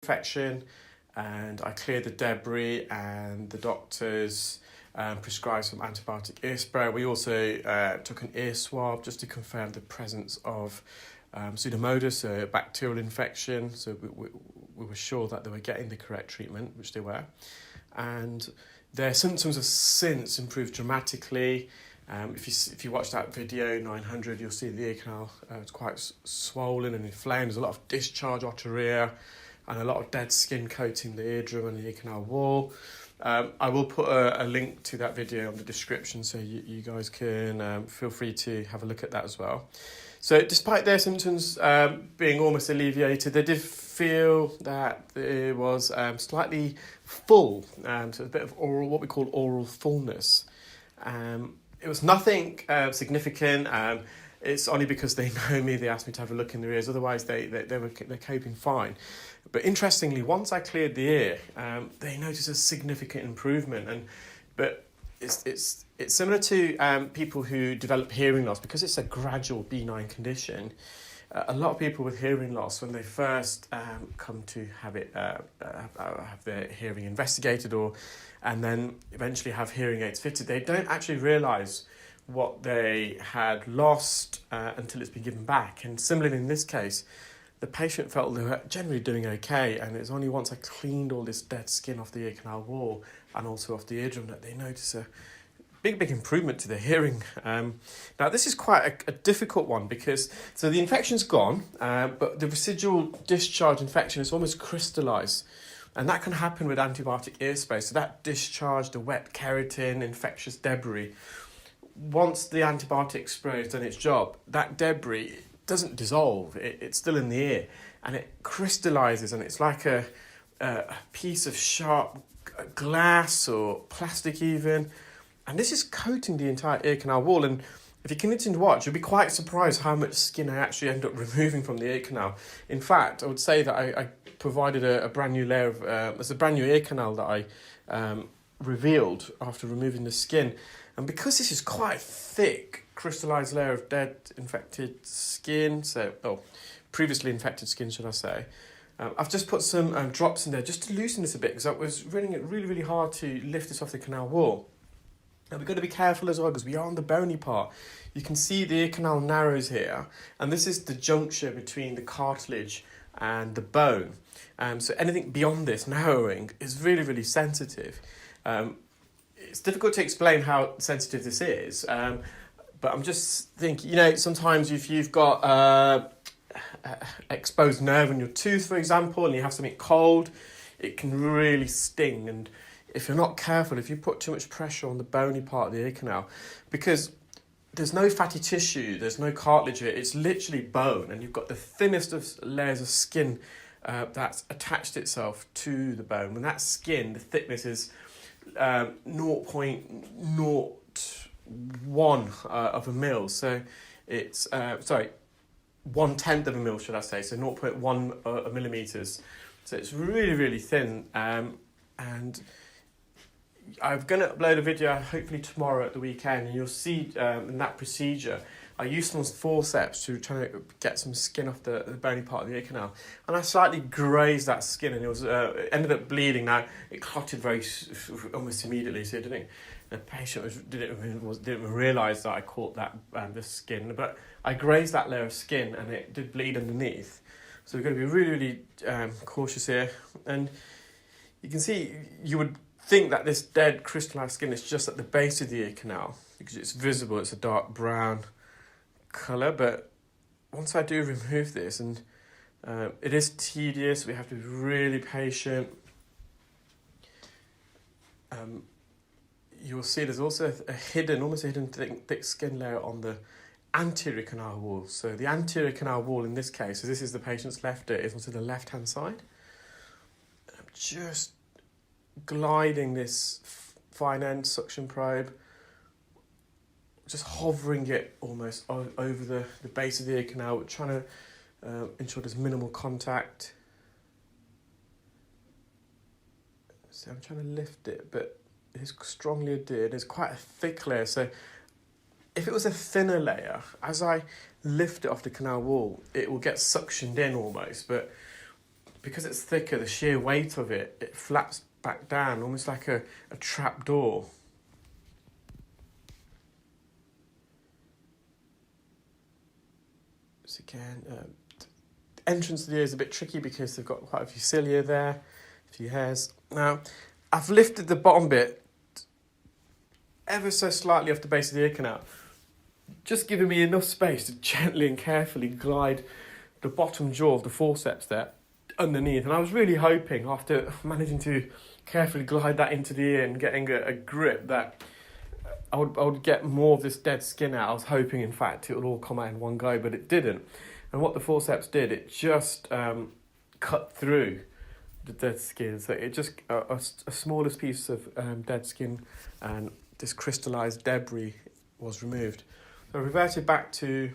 infection, and I cleared the debris, and the doctors prescribed some antibiotic ear spray. We also took an ear swab just to confirm the presence of Pseudomonas, a bacterial infection. So we were sure that they were getting the correct treatment, which they were. And their symptoms have since improved dramatically. If you watch that video 900, you'll see the ear canal it's quite swollen and inflamed. There's a lot of discharge, otorrhea, and a lot of dead skin coating the eardrum and the ear canal wall. I will put a link to that video in the description, so you guys can feel free to have a look at that as well. So despite their symptoms being almost alleviated, they did feel that it was slightly full, so a bit of what we call oral fullness. It was nothing significant. It's only because they know me, they asked me to have a look in their ears. Otherwise, they're coping fine. But interestingly, once I cleared the ear, they noticed a significant improvement. But it's similar to people who develop hearing loss, because it's a gradual benign condition. A lot of people with hearing loss, when they first come to have their hearing investigated and then eventually have hearing aids fitted, they don't actually realise what they had lost until it's been given back. And similarly in this case, the patient felt they were generally doing okay, and it's only once I cleaned all this dead skin off the ear canal wall and also off the eardrum that they noticed a big improvement to their hearing. Now this is quite a difficult one, because so the infection's gone, but the residual discharge infection is almost crystallised, and that can happen with antibiotic ear spray. So that discharge, the wet keratin, infectious debris, once the antibiotic spray has done its job, that debris doesn't dissolve. It's still in the ear, and it crystallises, and it's like a piece of sharp glass or plastic even. And this is coating the entire ear canal wall. And if you continue to watch, you'll be quite surprised how much skin I actually end up removing from the ear canal. In fact, I would say that I provided a brand new layer of, there's a brand new ear canal that I revealed after removing the skin. And because this is quite a thick, crystallized layer of dead, infected skin, previously infected skin, should I say, I've just put some drops in there just to loosen this a bit, because I was finding it really hard to lift this off the canal wall. Now we've got to be careful as well, because we are on the bony part. You can see the ear canal narrows here, and this is the juncture between the cartilage and the bone. So anything beyond this narrowing is really sensitive. It's difficult to explain how sensitive this is, but I'm just thinking, sometimes if you've got exposed nerve in your tooth, for example, and you have something cold, it can really sting. And if you're not careful, if you put too much pressure on the bony part of the ear canal, because there's no fatty tissue, there's no cartilage here, it's literally bone, and you've got the thinnest of layers of skin that's attached itself to the bone. When that skin, the thickness is 0.01 of a mil, so it's 1/10 of a mil, should I say, so 0.1 millimeters. So it's really thin, and I'm going to upload a video hopefully tomorrow at the weekend, and you'll see in that procedure I used some forceps to try to get some skin off the bony part of the ear canal, and I slightly grazed that skin, and it ended up bleeding. Now it clotted almost immediately, so the patient didn't realise that I caught that the skin, but I grazed that layer of skin and it did bleed underneath. So we're going to be really cautious here. And you can see, you would think that this dead crystallised skin is just at the base of the ear canal, because it's visible, it's a dark brown colour. But once I do remove this, and it is tedious, we have to be really patient. You'll see there's also almost a hidden thick skin layer on the anterior canal wall. So the anterior canal wall in this case, so this is the patient's left ear, is onto the left-hand side. I'm just gliding this fine end suction probe, just hovering it almost over the base of the ear canal, trying to ensure there's minimal contact. So I'm trying to lift it, but it's strongly adhered. It's quite a thick layer, so if it was a thinner layer, as I lift it off the canal wall, it will get suctioned in almost, but because it's thicker, the sheer weight of it, it flaps back down, almost like a trap door. So again, the entrance to the ear is a bit tricky because they've got quite a few cilia there, a few hairs. Now, I've lifted the bottom bit ever so slightly off the base of the ear canal, just giving me enough space to gently and carefully glide the bottom jaw of the forceps there underneath. And I was really hoping, after managing to carefully glide that into the ear and getting a grip, that I would get more of this dead skin out. I was hoping, in fact, it would all come out in one go, but it didn't. And what the forceps did, it just cut through the dead skin. So it just, a smallest piece of dead skin and this crystallized debris was removed. So I reverted back to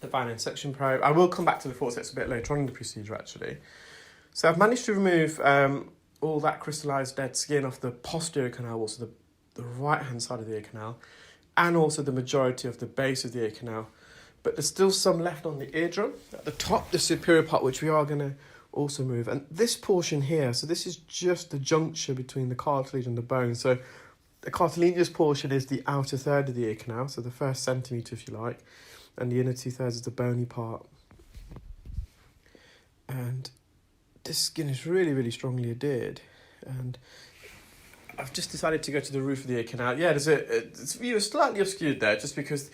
the fine end suction probe. I will come back to the forceps a bit later on in the procedure, actually. So I've managed to remove all that crystallized dead skin off the posterior canal, also the right-hand side of the ear canal, and also the majority of the base of the ear canal. But there's still some left on the eardrum. At the top, the superior part, which we are going to also move. And this portion here, so this is just the juncture between the cartilage and the bone. So the cartilaginous portion is the outer third of the ear canal, so the first centimetre, if you like, and the inner 2/3 is the bony part. And this skin is really, really strongly adhered. And I've just decided to go to the roof of the ear canal. Yeah, it's view is slightly obscured there, just because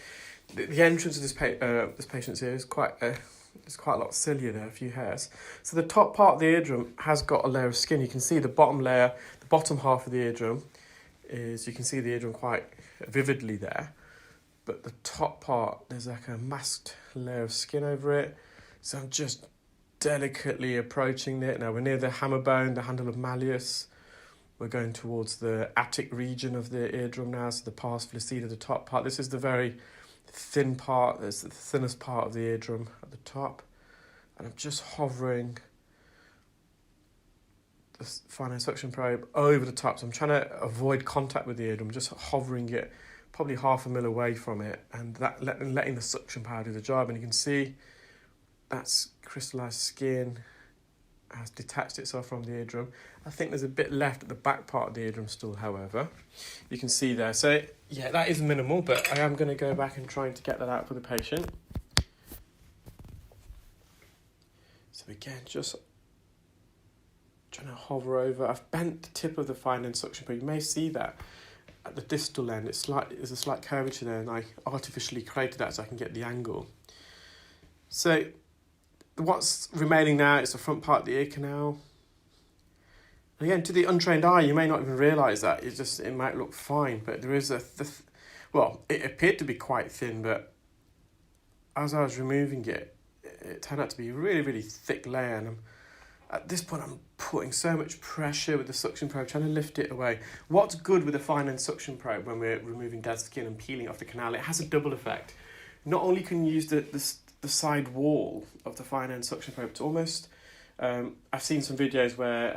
the entrance of this patient's ear is there's quite a lot of cilia there, a few hairs. So the top part of the eardrum has got a layer of skin. You can see the bottom layer, the bottom half of the eardrum you can see the eardrum quite vividly there. But the top part, there's like a masked layer of skin over it. So I'm just delicately approaching it. Now we're near the hammer bone, the handle of malleus. We're going towards the attic region of the eardrum now, so the pars flaccida, the top part. This is the very thin part, it's the thinnest part of the eardrum at the top. And I'm just hovering the fine end suction probe over the top. So I'm trying to avoid contact with the eardrum, just hovering it probably 1/2 a mil away from it, and that letting the suction power do the job. And you can see that's crystallized skin has detached itself from the eardrum. I think there's a bit left at the back part of the eardrum still, however. You can see there. So yeah, that is minimal, but I am going to go back and trying to get that out for the patient. So again, just trying to hover over. I've bent the tip of the fine end suction probe. You may see that at the distal end, there's a slight curvature there, and I artificially created that so I can get the angle. So what's remaining now is the front part of the ear canal. Again, to the untrained eye, you may not even realise that. It might look fine, but there is well, it appeared to be quite thin, but as I was removing it, it turned out to be a really, really thick layer. And at this point, I'm putting so much pressure with the suction probe, trying to lift it away. What's good with the fine end suction probe when we're removing dead skin and peeling off the canal, it has a double effect. Not only can you use the side wall of the fine end suction probe to almost, I've seen some videos where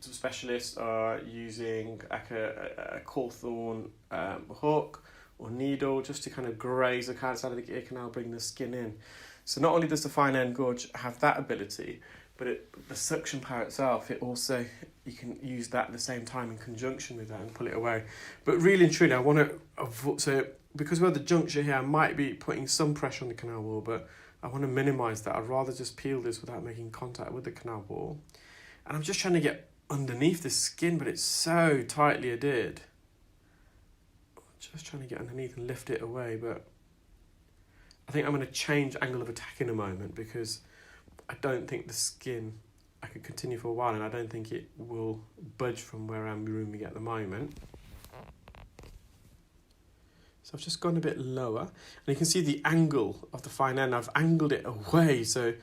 some specialists are using like a cawthorn hook or needle just to kind of graze the outside of the ear canal, bring the skin in. So not only does the fine end gouge have that ability, but the suction power itself, you can use that at the same time in conjunction with that and pull it away. But really and truly, I want to avoid, so because we're at the juncture here, I might be putting some pressure on the canal wall, but I want to minimise that. I'd rather just peel this without making contact with the canal wall. And I'm just trying to get underneath the skin, but it's so tightly adhered. Just trying to get underneath and lift it away, but I think I'm going to change angle of attack in a moment, because I don't think the skin, I could continue for a while, and I don't think it will budge from where I'm removing at the moment. So I've just gone a bit lower, and you can see the angle of the fine end. I've angled it away, so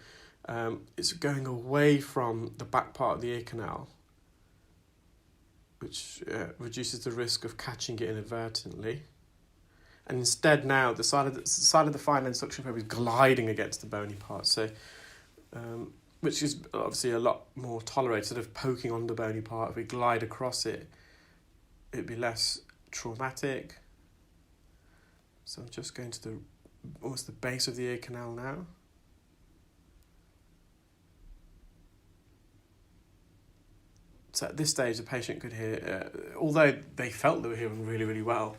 it's going away from the back part of the ear canal, which reduces the risk of catching it inadvertently. And instead now, the side of the fine end suction probe is gliding against the bony part, so which is obviously a lot more tolerated. Sort of poking on the bony part, if we glide across it, it'd be less traumatic. So I'm just going to almost the base of the ear canal now. So at this stage, the patient could hear, although they felt they were hearing really, really well,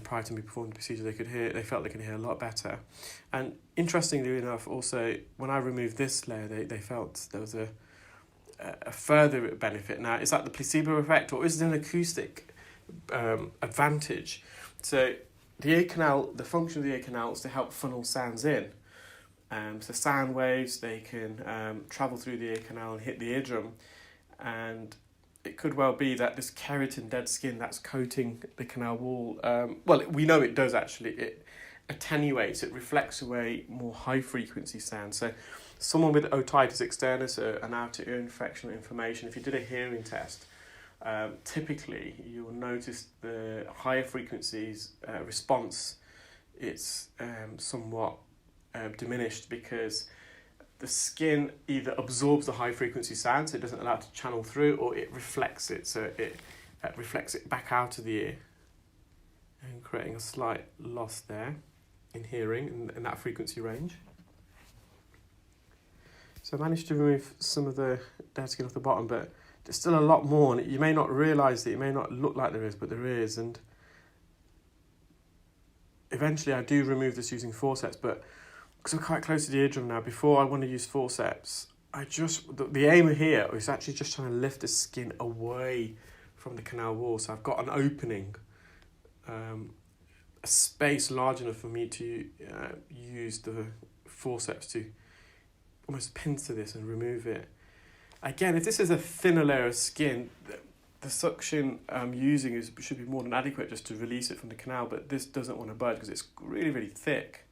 prior to me performing the procedure, they felt they could hear a lot better. And interestingly enough, also, when I removed this layer, they felt there was a further benefit. Now, is that the placebo effect, or is it an acoustic advantage? So the ear canal, the function of the ear canal is to help funnel sounds in. So sound waves, they can travel through the ear canal and hit the eardrum, and it could well be that this keratin dead skin that's coating the canal wall, well, we know it does actually, it attenuates, it reflects away more high frequency sound. So someone with otitis externa, an outer ear infection or inflammation, if you did a hearing test, typically you'll notice the higher frequencies response, it's somewhat diminished, because the skin either absorbs the high frequency sound, so it doesn't allow it to channel through, or it reflects it, so it reflects it back out of the ear, and creating a slight loss there in hearing in that frequency range. So I managed to remove some of the dead skin off the bottom, but there's still a lot more, and you may not realise that, it may not look like there is, but there is. And eventually I do remove this using forceps, but because I'm quite close to the eardrum now, before I want to use forceps, the aim here is actually just trying to lift the skin away from the canal wall. So I've got an opening, a space large enough for me to use the forceps to almost pincer this and remove it. Again, if this is a thinner layer of skin, the suction I'm using should be more than adequate just to release it from the canal, but this doesn't want to budge because it's really, really thick.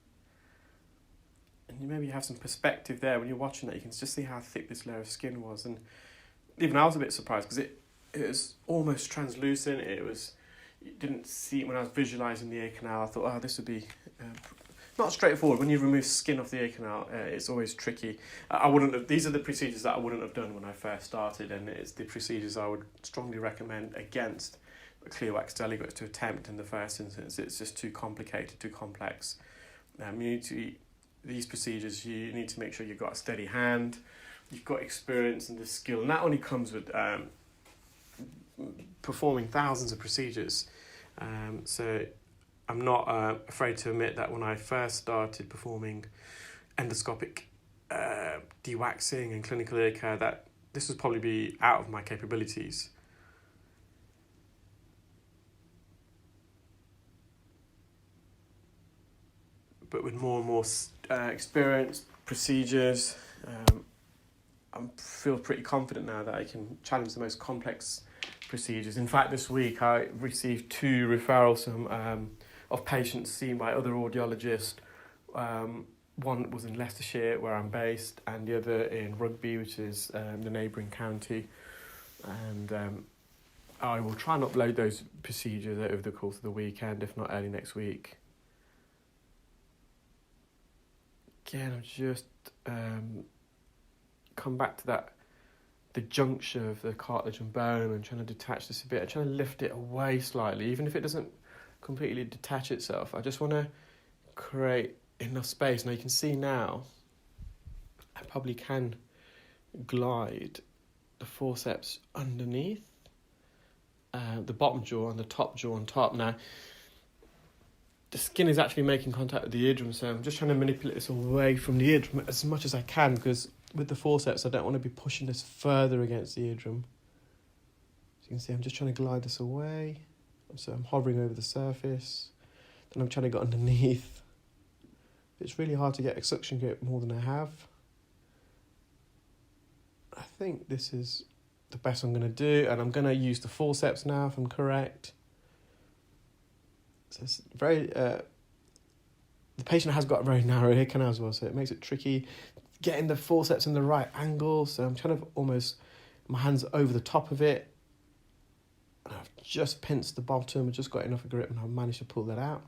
And you maybe have some perspective there when you're watching that, you can just see how thick this layer of skin was. And even I was a bit surprised because it was almost translucent. You didn't see it when I was visualising the ear canal. I thought, oh, this would be not straightforward. When you remove skin off the ear canal, it's always tricky. These are the procedures that I wouldn't have done when I first started, and it's the procedures I would strongly recommend against clear wax delegates to attempt in the first instance. It's just too complicated, too complex. These procedures, you need to make sure you've got a steady hand, you've got experience and the skill, and that only comes with performing thousands of procedures. So I'm not afraid to admit that when I first started performing endoscopic dewaxing and clinical ear care, that this would probably be out of my capabilities. But with more and more experience, procedures, I feel pretty confident now that I can challenge the most complex procedures. In fact, this week I received 2 referrals of patients seen by other audiologists. One was in Leicestershire, where I'm based, and the other in Rugby, which is the neighbouring county. And I will try and upload those procedures over the course of the weekend, if not early next week. Again, I'm just come back to the juncture of the cartilage and bone, and trying to detach this a bit. I'm trying to lift it away slightly, even if it doesn't completely detach itself. I just want to create enough space. Now you can see now, I probably can glide the forceps underneath the bottom jaw and the top jaw on top. Now, the skin is actually making contact with the eardrum, so I'm just trying to manipulate this away from the eardrum as much as I can, because with the forceps I don't want to be pushing this further against the eardrum. So you can see I'm just trying to glide this away. So I'm hovering over the surface, then I'm trying to go underneath. It's really hard to get a suction grip more than I have. I think this is the best I'm going to do, and I'm going to use the forceps now if I'm correct. So it's very, the patient has got a very narrow ear canal as well, so it makes it tricky getting the forceps in the right angle. So I'm trying to almost, my hand's over the top of it, and I've just pinched the bottom, I've just got enough grip, and I've managed to pull that out.